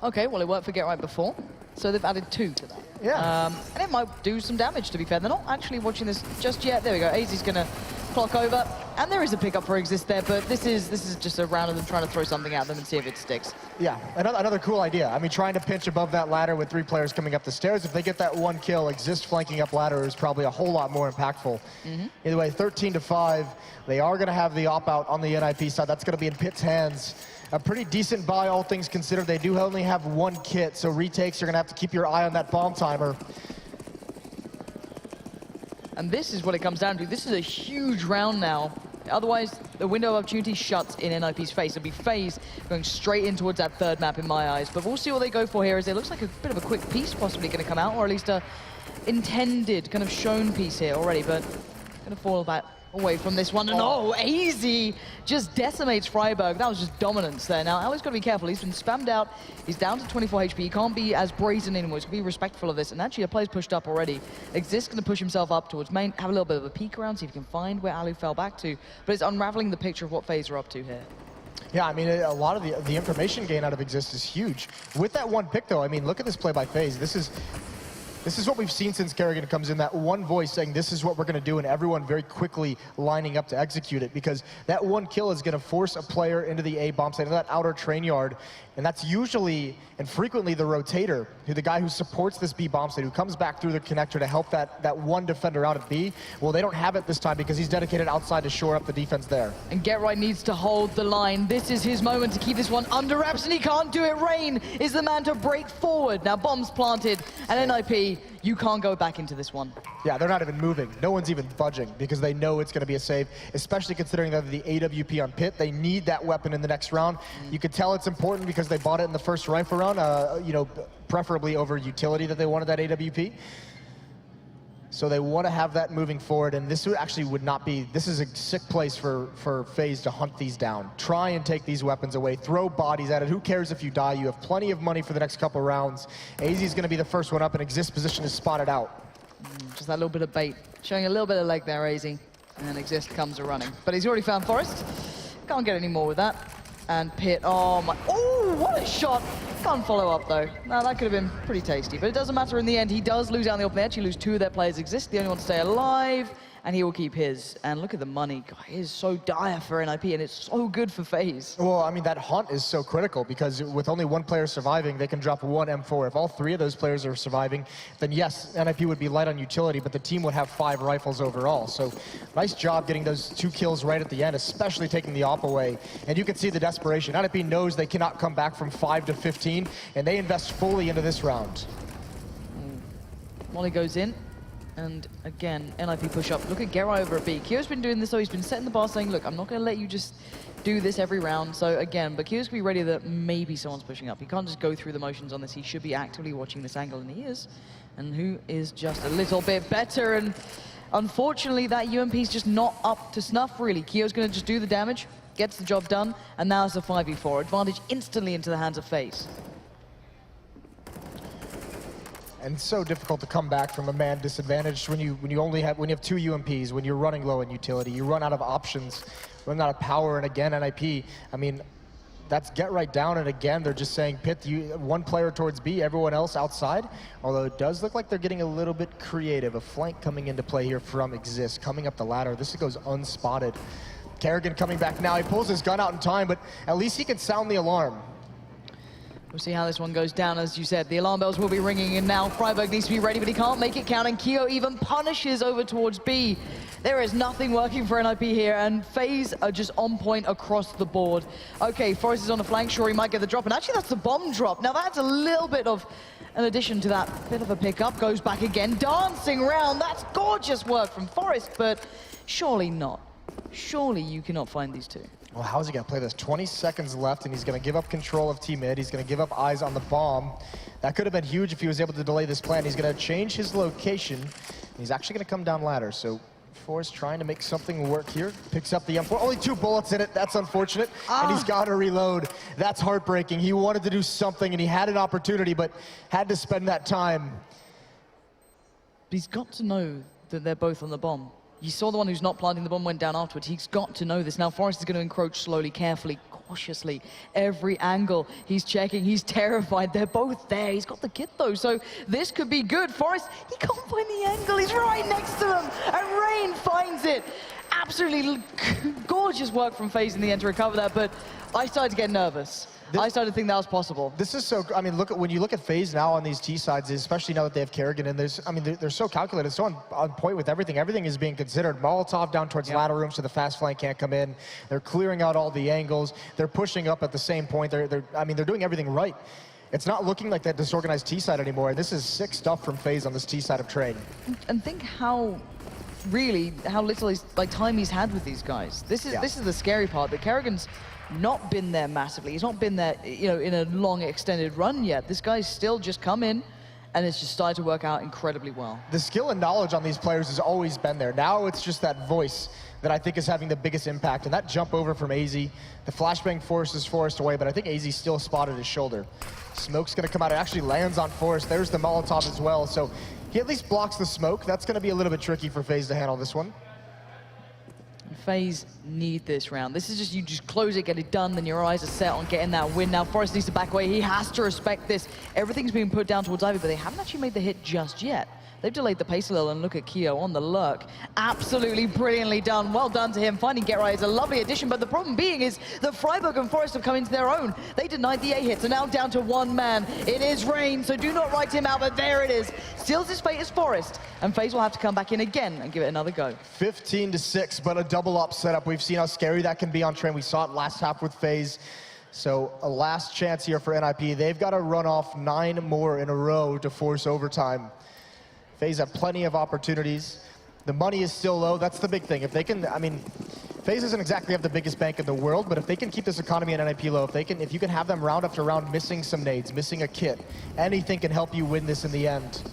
Okay, well it worked for Get Right before, so they've added 2 to that. Yeah. And it might do some damage, to be fair. They're not actually watching this just yet. There we go. AZ's going to clock over. And there is a pickup for Exist there, but this is just a round of them trying to throw something at them and see if it sticks. Yeah, another cool idea. I mean, trying to pinch above that ladder with 3 players coming up the stairs. If they get that 1 kill, Exist flanking up ladder is probably a whole lot more impactful. Either way, 13-5. They are going to have the op-out on the NiP side. That's going to be in Pit's hands. A pretty decent buy, all things considered. They do only have 1 kit, so retakes, you're going to have to keep your eye on that bomb timer. And this is what it comes down to. This is a huge round now. Otherwise, the window of opportunity shuts in NiP's face. It'll be FaZe going straight in towards that 3rd map in my eyes. But we'll see what they go for here, as it looks like a bit of a quick piece possibly going to come out, or at least a intended, kind of shown piece here already, but gonna fall back away from this one. And oh, AZ just decimates Freiburg. That was just dominance there. Now, Ali's got to be careful. He's been spammed out. He's down to 24 HP. He can't be as brazen anymore. He's got to be respectful of this. And actually, a player's pushed up already. Exist going to push himself up towards main, have a little bit of a peek around, see if he can find where Ali fell back to. But it's unraveling the picture of what FaZe are up to here. Yeah, I mean, a lot of the information gain out of Exist is huge. With that one pick, though, I mean, look at this play by FaZe. This is what we've seen since Kerrigan comes in, that one voice saying this is what we're going to do, and everyone very quickly lining up to execute it, because that one kill is going to force a player into the A bomb site, into that outer train yard, and that's usually and frequently the rotator, the guy who supports this B bomb site, who comes back through the connector to help that one defender out at B. Well, they don't have it this time because he's dedicated outside to shore up the defense there. And Get Right needs to hold the line. This is his moment to keep this one under wraps, and he can't do it. Rain is the man to break forward. Now bombs planted, and NiP, you can't go back into this one. Yeah, they're not even moving. No one's even budging because they know it's going to be a save, especially considering that the AWP on Pit. They need that weapon in the next round. You could tell it's important because they bought it in the first rifle round, you know, preferably over utility that they wanted that AWP. So they want to have that moving forward, and this actually would not be, this is a sick place for FaZe to hunt these down. Try and take these weapons away, throw bodies at it. Who cares if you die? You have plenty of money for the next couple rounds. AZ is going to be the first one up, and Exist position is spotted out. Just that little bit of bait, showing a little bit of leg there, AZ, and Exist comes a running. But he's already found Forest. Can't get any more with that. And Pit, oh my, oh, what a shot. Can't follow up though. Now that could have been pretty tasty, but it doesn't matter in the end. He does lose out in the open. They actually lose 2 of their players. Exist, the only one to stay alive, and he will keep his. And look at the money. God, it is so dire for NiP, and it's so good for FaZe. Well, I mean, that hunt is so critical because with only one player surviving, they can drop 1 M4. If all 3 of those players are surviving, then yes, NiP would be light on utility, but the team would have 5 rifles overall. So nice job getting those 2 kills right at the end, especially taking the op away. And you can see the desperation. NiP knows they cannot come back from 5 to 15, and they invest fully into this round. Molly goes in. And again, NiP push up. Look at Gerai over at B. Kyo's been doing this, though. He's been setting the bar saying, look, I'm not going to let you just do this every round. So again, but Kyo's going to be ready that maybe someone's pushing up. He can't just go through the motions on this. He should be actively watching this angle, and he is. And who is just a little bit better. And unfortunately, that UMP is just not up to snuff, really. Kyo's going to just do the damage, gets the job done, and now it's a 5v4. Advantage instantly into the hands of FaZe. And so difficult to come back from a man disadvantaged when you have 2 UMPs, when you're running low in utility, you run out of options, run out of power, and again NiP, I mean, that's Get Right down, and again they're just saying Pit, 1 player towards B, everyone else outside. Although it does look like they're getting a little bit creative. A flank coming into play here from Exist, coming up the ladder. This goes unspotted. Kerrigan coming back now. He pulls his gun out in time, but at least he can sound the alarm. We'll see how this one goes down. As you said, the alarm bells will be ringing, and now Freiburg needs to be ready, but he can't make it count, and Kyo even punishes over towards B. There is nothing working for NiP here, and FaZe are just on point across the board. Okay, Forest is on the flank. Sure, he might get the drop, and actually that's the bomb drop. Now that's a little bit of an addition to that bit of a pickup. Goes back again, dancing round. That's gorgeous work from Forest, but surely not. Surely you cannot find these 2. Well, how's he going to play this? 20 seconds left, and he's going to give up control of T-mid. He's going to give up eyes on the bomb. That could have been huge if he was able to delay this plan. He's going to change his location. He's actually going to come down ladder. So Forrest trying to make something work here. Picks up the M4. Only 2 bullets in it. That's unfortunate. And he's got to reload. That's heartbreaking. He wanted to do something, and he had an opportunity, but had to spend that time. He's got to know that they're both on the bomb. You saw the one who's not planting the bomb went down afterwards. He's got to know this. Now Forrest is going to encroach slowly, carefully, cautiously. Every angle he's checking. He's terrified. They're both there. He's got the kit though, so this could be good. Forrest, he can't find the angle. He's right next to them, and Rain finds it. Absolutely gorgeous work from FaZe in the end to recover that, but I started to get nervous. I started to think that was possible. This is so, I mean, when you look at FaZe now on these T sides, especially now that they have Kerrigan, and they're so calculated, so on point with everything. Everything is being considered. Molotov down towards ladder room so the fast flank can't come in. They're clearing out all the angles. They're pushing up at the same point. They're doing everything right. It's not looking like that disorganized T side anymore. This is sick stuff from FaZe on this T side of train. And think how little time he's had with these guys. This is the scary part, that Kerrigan's not been there massively. He's not been there, in a long extended run yet. This guy's still just come in and it's just started to work out incredibly well. The skill and knowledge on these players has always been there. Now it's just that voice that I think is having the biggest impact, and that jump over from AZ, the flashbang forces Forrest away, but I think AZ still spotted his shoulder. Smoke's gonna come out, it actually lands on Forrest. There's the Molotov as well, so he at least blocks the smoke. That's gonna be a little bit tricky for FaZe to handle this one. FaZe need this round. This is just, you just close it, get it done, then your eyes are set on getting that win. Now Forrest needs to back away, he has to respect this. Everything's being put down towards Ivy, but they haven't actually made the hit just yet. They've delayed the pace a little, and look at Keo on the lurk. Absolutely brilliantly done. Well done to him. Finding Get Right is a lovely addition, but the problem being is that Freiburg and Forrest have come into their own. They denied the A-hit, so now down to one man. It is Rain, so do not write him out, but there it is. Seals his fate as Forrest, and FaZe will have to come back in again and give it another go. 15-6, but a double up setup. We've seen how scary that can be on Train. We saw it last half with FaZe. So a last chance here for NiP. They've got to run off 9 more in a row to force overtime. FaZe have plenty of opportunities. The money is still low. That's the big thing. If they can, I mean, FaZe doesn't exactly have the biggest bank in the world, but if they can keep this economy and NiP low, if you can have them round after round missing some nades, missing a kit, anything can help you win this in the end.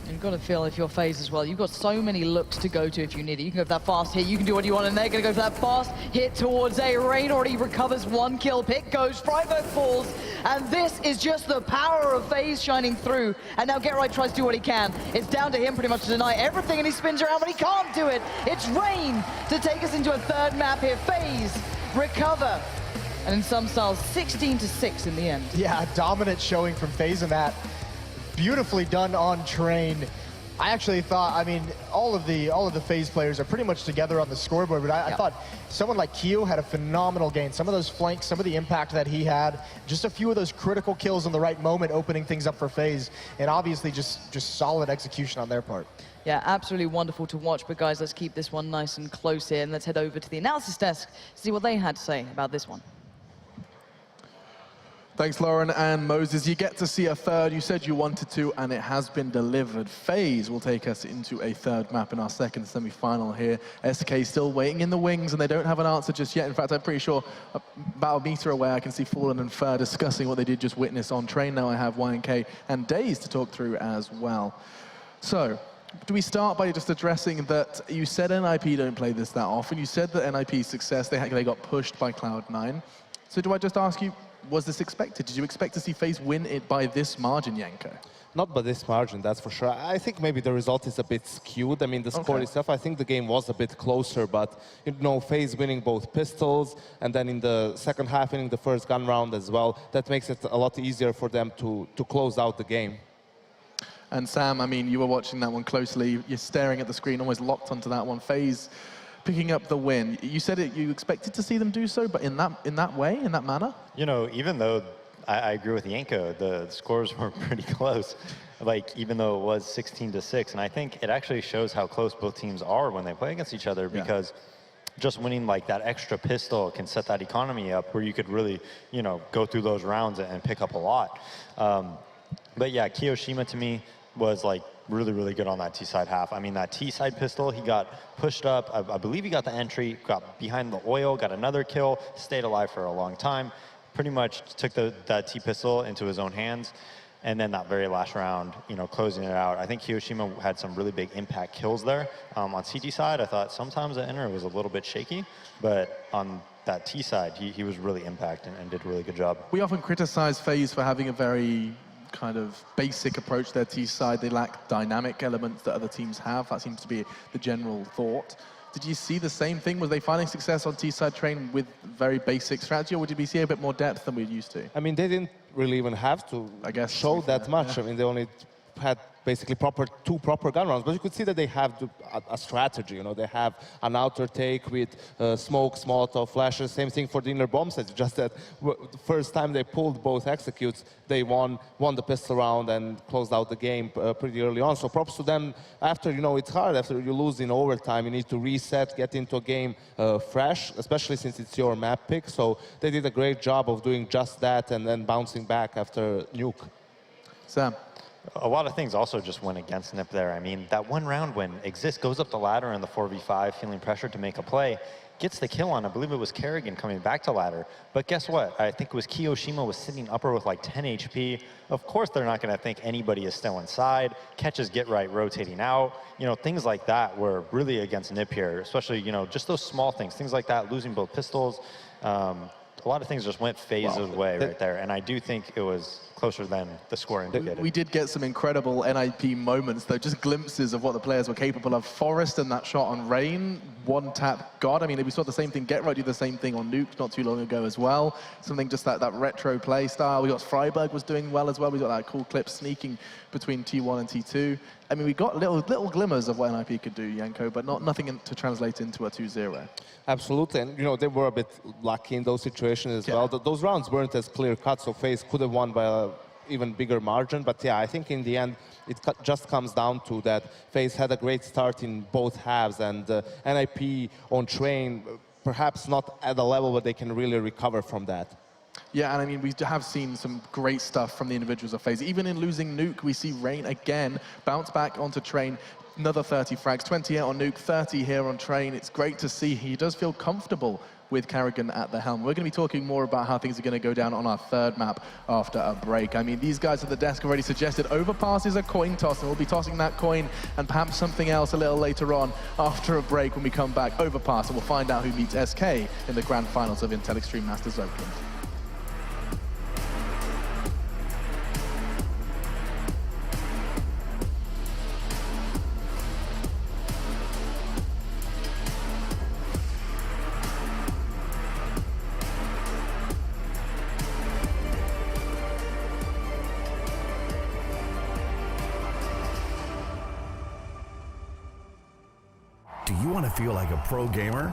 You've got to feel if you're FaZe as well. You've got so many looks to go to if you need it. You can go for that fast hit, you can do what you want, and they're going to go for that fast hit towards A. Rain already recovers 1 kill. Pick goes, Freiburg falls, and this is just the power of FaZe shining through. And now Get Right tries to do what he can. It's down to him pretty much to deny everything, and he spins around, but he can't do it. It's Rain to take us into a third map here. FaZe recover. And in some styles, 16-6 in the end. Yeah, a dominant showing from FaZe in that. Beautifully done on Train. I actually thought, I mean, all of the FaZe players are pretty much together on the scoreboard, but I thought someone like Keo had a phenomenal game. Some of those flanks, some of the impact that he had, just a few of those critical kills in the right moment, opening things up for FaZe, and obviously just solid execution on their part. Yeah, absolutely wonderful to watch, but guys, let's keep this one nice and close here, and let's head over to the analysis desk to see what they had to say about this one. Thanks, Lauren and Moses. You get to see a third. You said you wanted to, and it has been delivered. FaZe will take us into a third map in our second semi-final here. SK still waiting in the wings, and they don't have an answer just yet. In fact, I'm pretty sure about a meter away, I can see Fallen and Fur discussing what they did just witness on Train. Now I have YNK and Daze to talk through as well. So, do we start by just addressing that you said NiP don't play this that often. You said that NiP's success, they got pushed by Cloud9. So do I just ask you, was this expected? Did you expect to see FaZe win it by this margin, Yanko? Not by this margin, that's for sure. I think maybe the result is a bit skewed. I mean, the score itself, I think the game was a bit closer, but, you know, FaZe winning both pistols, and then in the second half winning the first gun round as well. That makes it a lot easier for them to close out the game. And Sam, I mean, you were watching that one closely. You're staring at the screen, almost locked onto that one. FaZe picking up the win. You said you expected to see them do so, but in that way, in that manner? You know, even though I agree with Yanko, the scores were pretty close. Like, even though it was 16-6, and I think it actually shows how close both teams are when they play against each other, because just winning like that extra pistol can set that economy up where you could really, you know, go through those rounds and pick up a lot. But yeah, Kiyoshima to me was like really, really good on that T-side half. I mean, that T-side pistol, he got pushed up. I believe he got the entry, got behind the oil, got another kill, stayed alive for a long time. Pretty much took that T-pistol into his own hands. And then that very last round, you know, closing it out. I think Kiyoshima had some really big impact kills there. On CT side, I thought sometimes the enter was a little bit shaky, but on that T side, he was really impact and did a really good job. We often criticize FaZe for having a very kind of basic approach to their T side. They lack dynamic elements that other teams have. That seems to be the general thought. Did you see the same thing? Was they finding success on T-side Train with very basic strategy, or did we see a bit more depth than we're used to? I mean, they didn't really even have to, I guess, show that much. Yeah. I mean, they only had basically two proper gun rounds, but you could see that they have a strategy. You know, they have an outer take with smokes, Molotov, flashes. Same thing for the inner bomb set. Just that the first time they pulled both executes, they won the pistol round and closed out the game pretty early on. So props to them. After, you know, it's hard. After you lose in overtime, you need to reset, get into a game fresh, especially since it's your map pick. So they did a great job of doing just that and then bouncing back after nuke. Sam. A lot of things also just went against NiP there. I mean, that one round when Exist goes up the ladder in the 4v5, feeling pressured to make a play, gets the kill on, I believe it was Kerrigan coming back to ladder. But guess what? I think it was Kiyoshima was sitting upper with like 10 HP. Of course, they're not going to think anybody is still inside. Catches get right rotating out. You know, things like that were really against NiP here, especially, you know, just those small things. Things like that, losing both pistols. A lot of things just went FaZe's way right there. And I do think it was closer than the score indicated. We did get some incredible NiP moments, though, just glimpses of what the players were capable of. Forrest and that shot on Rain, one tap God. I mean, we saw the same thing, Get Right do the same thing on Nuke not too long ago as well. Something just that retro play style. We got Freiburg was doing well as well. We got that cool clip sneaking between T1 and T2. I mean, we got little glimmers of what NiP could do, Janko, but nothing to translate into a 2-0. Absolutely, and you know, they were a bit lucky in those situations as well. Those rounds weren't as clear-cut, so FaZe could have won by a even bigger margin. But yeah, I think in the end, it just comes down to that FaZe had a great start in both halves, and NiP on train, perhaps not at a level where they can really recover from that. Yeah, and I mean, we have seen some great stuff from the individuals of FaZe. Even in losing Nuke, we see Rain again bounce back onto train. Another 30 frags, 28 on Nuke, 30 here on train. It's great to see. He does feel comfortable with Kerrigan at the helm. We're going to be talking more about how things are going to go down on our third map after a break. I mean, these guys at the desk already suggested overpass is a coin toss, and we'll be tossing that coin and perhaps something else a little later on after a break when we come back. Overpass, and we'll find out who meets SK in the grand finals of Intel Extreme Masters Oakland. Do you want to feel like a pro gamer?